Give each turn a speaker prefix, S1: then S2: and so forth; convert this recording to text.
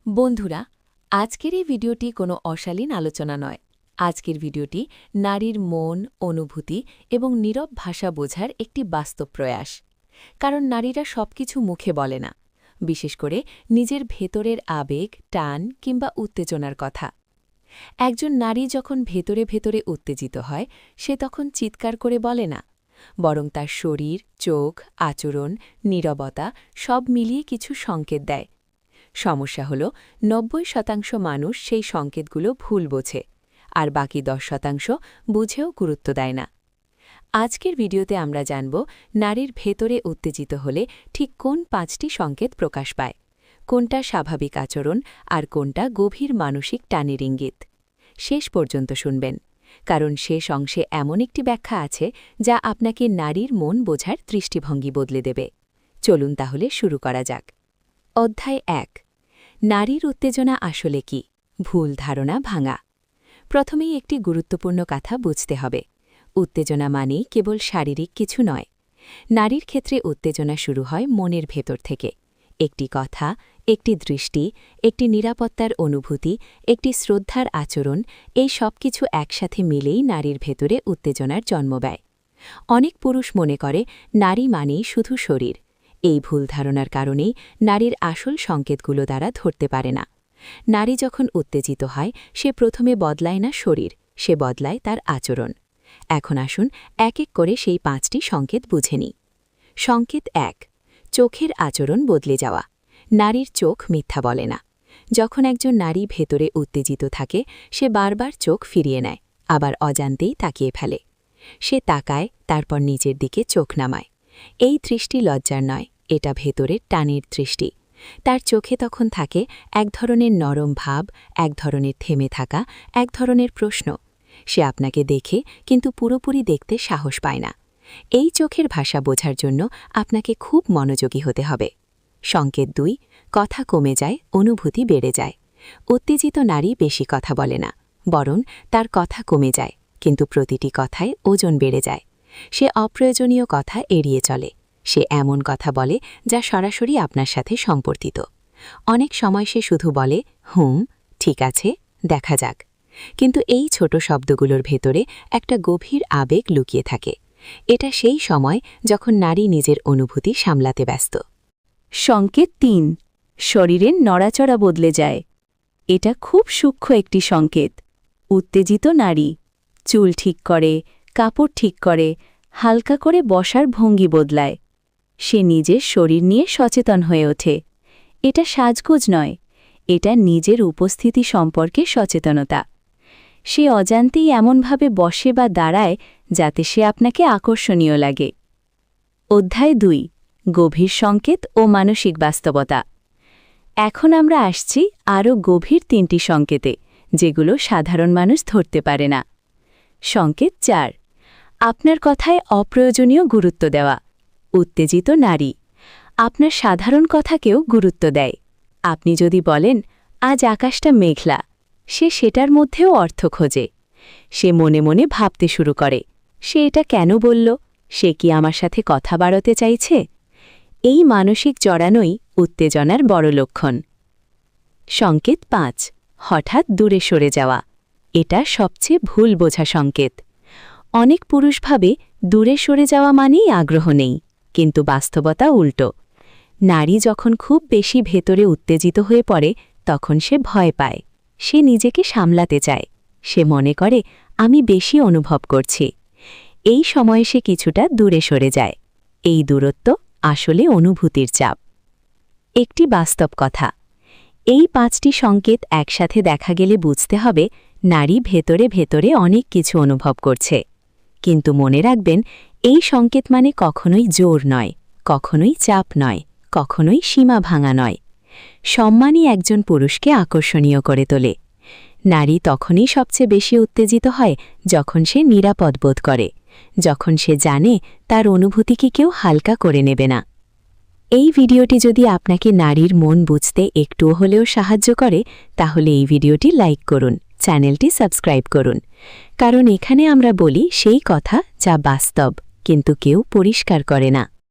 S1: বন্ধুরা, আজকের এই ভিডিওটি কোনো অশালীন আলোচনা নয়। আজকের ভিডিওটি নারীর মন, অনুভূতি এবং নীরব ভাষা বোঝার একটি বাস্তব প্রয়াস। কারণ নারীরা সবকিছু মুখে বলে না, বিশেষ করে নিজের ভেতরের আবেগ, টান কিংবা উত্তেজনার কথা। একজন নারী যখন ভেতরে ভেতরে উত্তেজিত হয়, সে তখন চিৎকার করে বলে না, বরং তার শরীর, চোখ, আচরণ, নীরবতা সব মিলিয়ে কিছু সংকেত দেয়। সমস্যা হল ৯০% মানুষ সেই সংকেতগুলো ভুল বোঝে, আর বাকি ১০% বুঝেও গুরুত্ব দেয় না। আজকের ভিডিওতে আমরা জানব নারীর ভেতরে উত্তেজিত হলে ঠিক কোন ৫টি সংকেত প্রকাশ পায়, কোনটা স্বাভাবিক আচরণ আর কোনটা গভীর মানসিক টানের ইঙ্গিত। শেষ পর্যন্ত শুনবেন, কারণ শেষ অংশে এমন একটি ব্যাখ্যা আছে যা আপনাকে নারীর মন বোঝার দৃষ্টিভঙ্গি বদলে দেবে। চলুন তাহলে শুরু করা যাক। অধ্যায় ১। নারীর উত্তেজনা আসলে কি? ভুল ধারণা ভাঙা। প্রথমেই একটি গুরুত্বপূর্ণ কথা বুঝতে হবে। উত্তেজনা মানেই কেবল শারীরিক কিছু নয়। নারীর ক্ষেত্রে উত্তেজনা শুরু হয় মনের ভেতর থেকে। একটি কথা, একটি দৃষ্টি, একটি নিরাপত্তার অনুভূতি, একটি শ্রদ্ধার আচরণ, এই সব কিছু একসাথে মিলেই নারীর ভেতরে উত্তেজনার জন্ম দেয়। অনেক পুরুষ মনে করে নারী মানেই শুধু শরীর। এই ভুল ধারণার কারণেই নারীর আসল সংকেতগুলো দ্বারা ধরতে পারে না। নারী যখন উত্তেজিত হয়, সে প্রথমে বদলায় না শরীর, সে বদলায় তার আচরণ। এখন আসুন এক এক করে সেই ৫টি সংকেত বুঝে নিই। সংকেত ১। চোখের আচরণ বদলে যাওয়া। নারীর চোখ মিথ্যা বলে না। যখন একজন নারী ভেতরে উত্তেজিত থাকে, সে বারবার চোখ ফিরিয়ে নেয়, আবার অজান্তেই তাকিয়ে ফেলে। সে তাকায়, তারপর নিজের দিকে চোখ নামায়। এই দৃষ্টি লজ্জার নয়, এটা ভেতরের টানের দৃষ্টি। তার চোখে তখন থাকে এক ধরনের নরম ভাব, এক ধরনের থেমে থাকা, এক ধরনের প্রশ্ন। সে আপনাকে দেখে কিন্তু পুরোপুরি দেখতে সাহস পায় না। এই চোখের ভাষা বোঝার জন্য আপনাকে খুব মনোযোগী হতে হবে। সংকেত ২। কথা কমে যায়, অনুভূতি বেড়ে যায়। উত্তেজিত নারী বেশি কথা বলে না, বরং তার কথা কমে যায়, কিন্তু প্রতিটি কথায় ওজন বেড়ে যায়। সে অপ্রয়োজনীয় কথা এড়িয়ে চলে। সে এমন কথা বলে যা সরাসরি আপনার সাথে সম্পর্কিত। অনেক সময় সে শুধু বলে, হুম, ঠিক আছে, দেখা যাক। কিন্তু এই ছোট শব্দগুলোর ভেতরে একটা গভীর আবেগ লুকিয়ে থাকে। এটা সেই সময় যখন নারী নিজের অনুভূতি সামলাতে ব্যস্ত। সংকেত ৩। শরীরের নড়াচড়া বদলে যায়। এটা খুব সূক্ষ্ম একটি সংকেত। উত্তেজিত নারী চুল ঠিক করে, কাপড় ঠিক করে, হালকা করে বসার ভঙ্গি বদলায়। সে নিজের শরীর নিয়ে সচেতন হয়ে ওঠে। এটা সাজগোজ নয়, এটা নিজের উপস্থিতি সম্পর্কে সচেতনতা। সে অজান্তেই এমনভাবে বসে বা দাঁড়ায় যাতে সে আপনাকে আকর্ষণীয় লাগে। অধ্যায় ২। গভীর সংকেত ও মানসিক বাস্তবতা। এখন আমরা আসছি আরও গভীর ৩টি সংকেতে, যেগুলো সাধারণ মানুষ ধরতে পারে না। সংকেত ৪। আপনার কথায় অপ্রয়োজনীয় গুরুত্ব দেওয়া। উত্তেজিত নারী আপনার সাধারণ কথাকেও গুরুত্ব দেয়। আপনি যদি বলেন, আজ আকাশটা মেঘলা, সে সেটার মধ্যেও অর্থ খোঁজে। সে মনে মনে ভাবতে শুরু করে, সে এটা কেন বলল? সে কি আমার সাথে কথা বাড়াতে চাইছে? এই মানসিক জড়ানোই উত্তেজনার বড় লক্ষণ। সংকেত ৫। হঠাৎ দূরে সরে যাওয়া। এটা সবচেয়ে ভুল বোঝা সংকেত। অনেক পুরুষ ভাবে দূরে সরে যাওয়া মানেই আগ্রহ নেই, কিন্তু বাস্তবতা উল্টো। নারী যখন খুব বেশি ভেতরে উত্তেজিত হয়ে পড়ে, তখন সে ভয় পায়। সে নিজেকে সামলাতে চায়। সে মনে করে, আমি বেশি অনুভব করছি। এই সময়ে সে কিছুটা দূরে সরে যায়। এই দূরত্ব আসলে অনুভূতির চাপ। একটি বাস্তব কথা, এই ৫টি সংকেত একসাথে দেখা গেলে বুঝতে হবে নারী ভেতরে ভেতরে অনেক কিছু অনুভব করছে। কিন্তু মনে রাখবেন, এই সংকেত মানে কখনোই জোর নয়, কখনোই চাপ নয়, কখনোই সীমা ভাঙা নয়। সম্মানই একজন পুরুষকে আকর্ষণীয় করে তোলে। নারী তখনই সবচেয়ে বেশি উত্তেজিত হয় যখন সে নিরাপদ বোধ করে, যখন সে জানে তার অনুভূতিকে কেউ হালকা করে নেবে না। এই ভিডিওটি যদি আপনাকে নারীর মন বুঝতে একটুও হলেও সাহায্য করে, তাহলে এই ভিডিওটি লাইক করুন, চ্যানেলটি সাবস্ক্রাইব করুন। কারণ এখানে আমরা বলি সেই কথা যা বাস্তব, কিন্তু কেউ পরিষ্কার করে না।